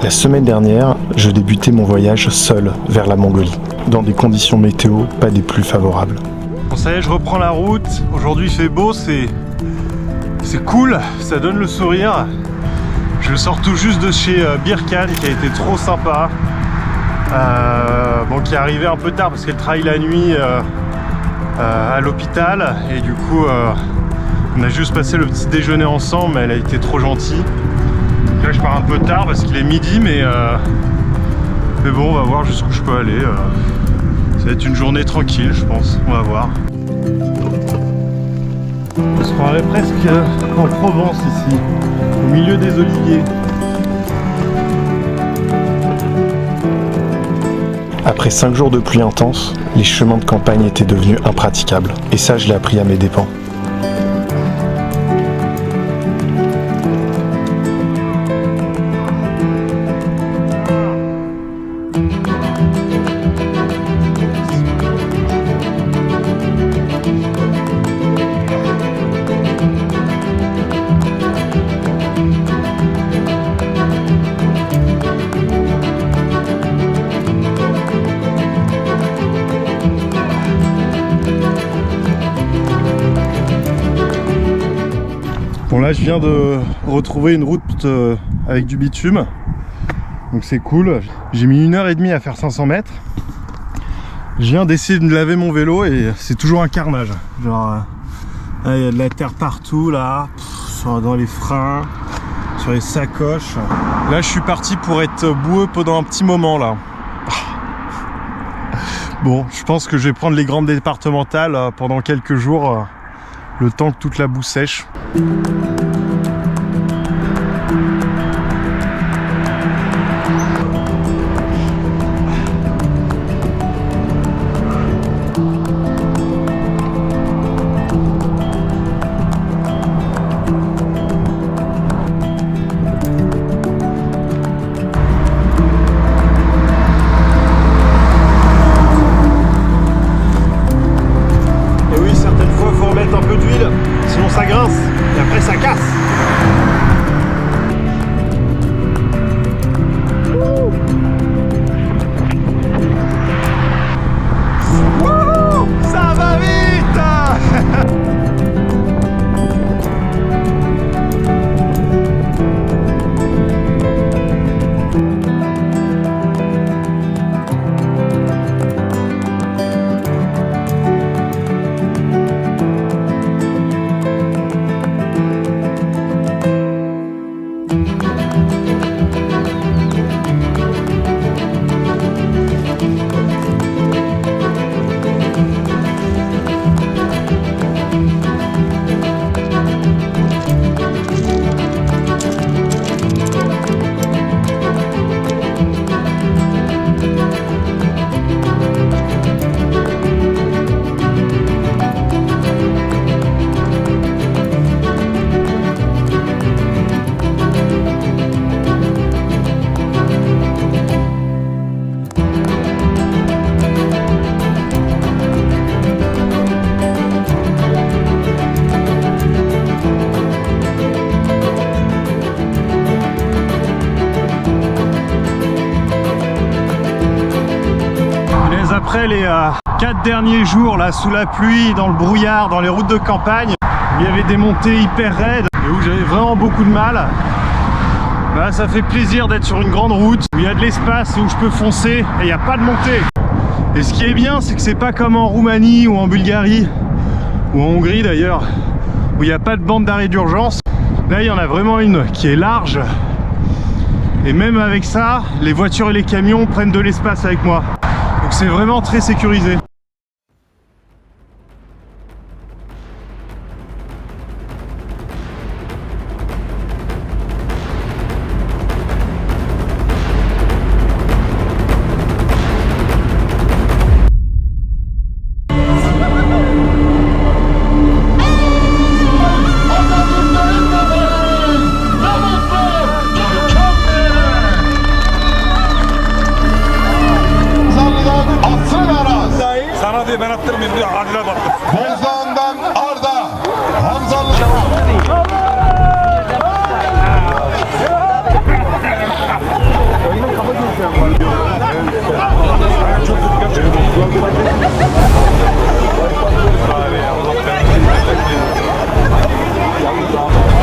La semaine dernière, je débutais mon voyage seul vers la Mongolie, dans des conditions météo pas des plus favorables. Bon, ça y est, je reprends la route. Aujourd'hui il fait beau, c'est cool, ça donne le sourire. Je sors tout juste de chez Birkan qui a été trop sympa. Bon, qui est arrivé un peu tard parce qu'elle travaille la nuit à l'hôpital et du coup on a juste passé le petit déjeuner ensemble, mais elle a été trop gentille. Là je pars un peu tard parce qu'il est midi, mais bon, on va voir jusqu'où je peux aller. Ça va être une journée tranquille, je pense, on va voir. On se croirait presque en Provence ici, au milieu des oliviers. Après 5 jours de pluie intense, les chemins de campagne étaient devenus impraticables. Et ça, je l'ai appris à mes dépens. Bon, là je viens de retrouver une route avec du bitume, donc c'est cool. J'ai mis 1h30 à faire 500 mètres. Je viens d'essayer de laver mon vélo et c'est toujours un carnage. Genre il y a de la terre partout là, dans les freins, sur les sacoches. Là je suis parti pour être boueux pendant un petit moment là. Bon, je pense que je vais prendre les grandes départementales pendant quelques jours, le temps que toute la boue sèche. Et oui, certaines fois, il faut remettre un peu d'huile, sinon ça grince, et après ça casse. Wouhou, ça va vite. Après les 4 derniers jours là sous la pluie, dans le brouillard, dans les routes de campagne, il y avait des montées hyper raides et où j'avais vraiment beaucoup de mal. Bah, ça fait plaisir d'être sur une grande route où il y a de l'espace et où je peux foncer et il n'y a pas de montée. Et ce qui est bien, c'est que c'est pas comme en Roumanie ou en Bulgarie ou en Hongrie d'ailleurs, où il n'y a pas de bande d'arrêt d'urgence. Là il y en a vraiment une qui est large et même avec ça, les voitures et les camions prennent de l'espace avec moi. Donc c'est vraiment très sécurisé.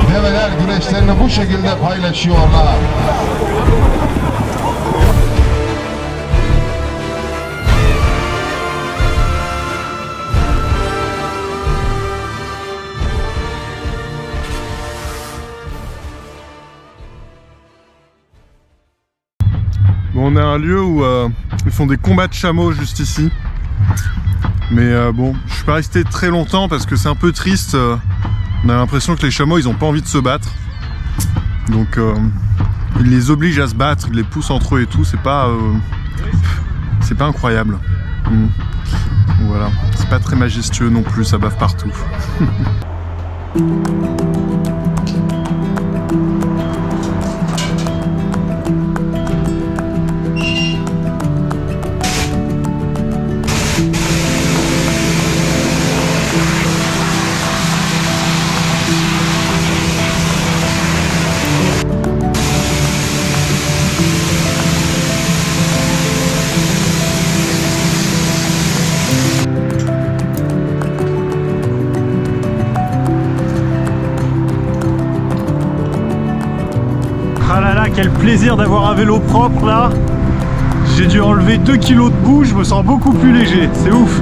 Develer güreşlerini bu şekilde paylaşıyorlar. Bon, on est à un lieu où ils font des combats de chameaux juste ici. Mais bon, je suis pas resté très longtemps parce que c'est un peu triste. On a l'impression que les chameaux, ils ont pas envie de se battre. Donc ils les obligent à se battre, ils les poussent entre eux et tout. C'est pas incroyable. Voilà, c'est pas très majestueux non plus, ça bave partout. Ah là là, quel plaisir d'avoir un vélo propre là. J'ai dû enlever 2 kilos de boue, je me sens beaucoup plus léger, c'est ouf.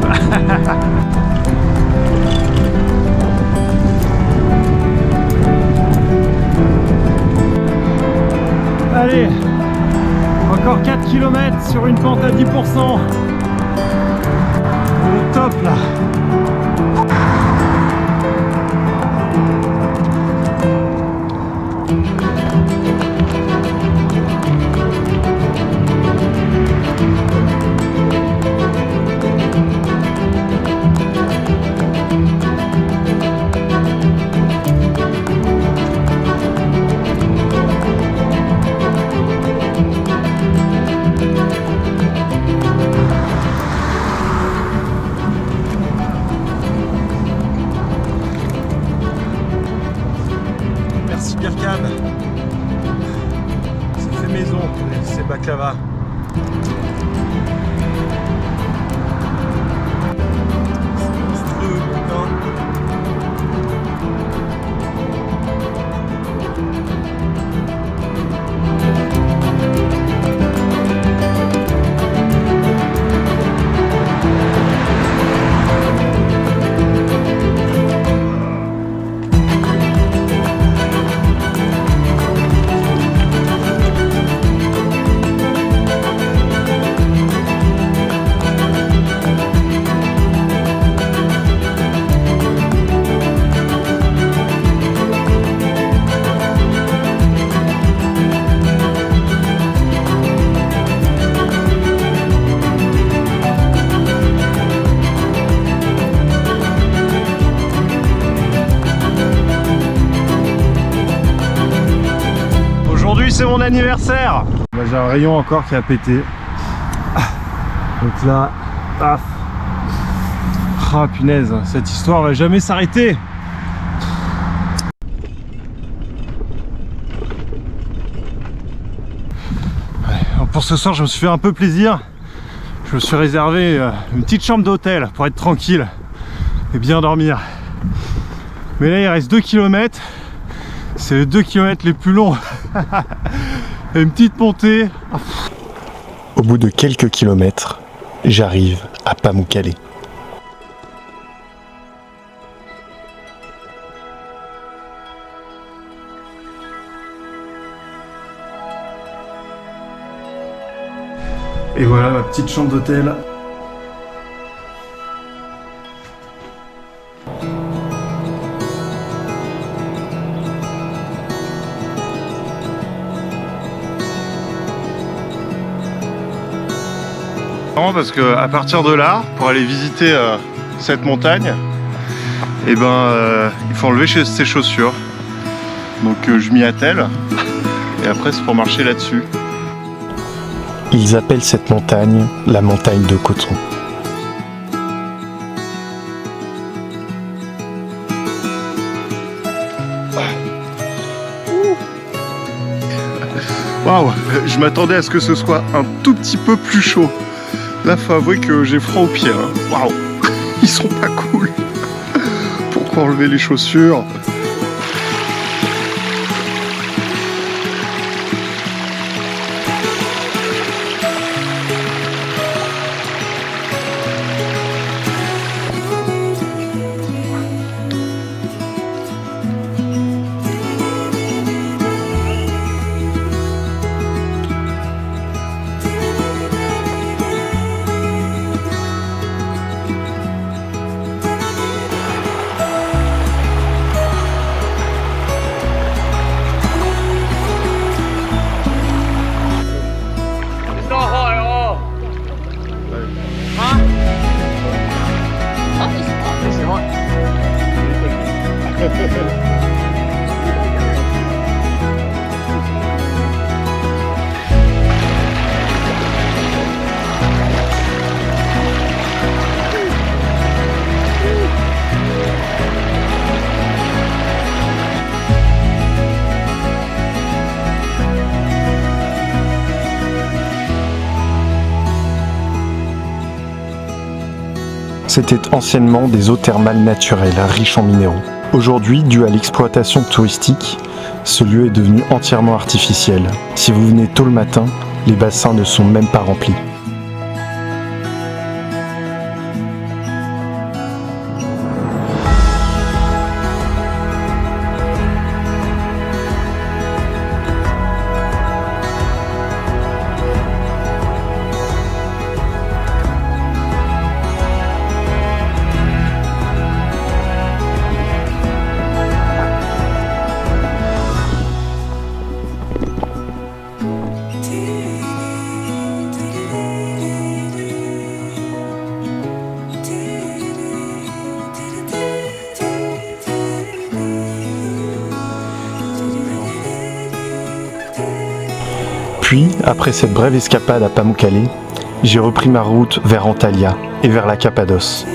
Allez, encore 4 km sur une pente à 10%. Le top là. Merci Birkam. Ça fait maison, c'est baklava. C'est monstrueux, putain. Aujourd'hui c'est mon anniversaire. Bah, j'ai un rayon encore qui a pété. Donc là, paf. Ah punaise, cette histoire va jamais s'arrêter. Pour ce soir je me suis fait un peu plaisir. Je me suis réservé une petite chambre d'hôtel pour être tranquille et bien dormir. Mais là il reste 2 km. C'est les 2 km les plus longs. Et une petite montée. Au bout de quelques kilomètres, j'arrive à Pamukkale. Et voilà ma petite chambre d'hôtel. Parce que à partir de là, pour aller visiter cette montagne, et ben il faut enlever ses chaussures. Donc je m'y attelle et après c'est pour marcher là-dessus. Ils appellent cette montagne la montagne de coton. Waouh, je m'attendais à ce que ce soit un tout petit peu plus chaud. Là, faut avouer que j'ai froid aux pieds. Hein. Waouh, ils sont pas cool. Pourquoi enlever les chaussures? C'était anciennement des eaux thermales naturelles, riches en minéraux. Aujourd'hui, dû à l'exploitation touristique, ce lieu est devenu entièrement artificiel. Si vous venez tôt le matin, les bassins ne sont même pas remplis. Puis, après cette brève escapade à Pamukkale, j'ai repris ma route vers Antalya et vers la Cappadoce.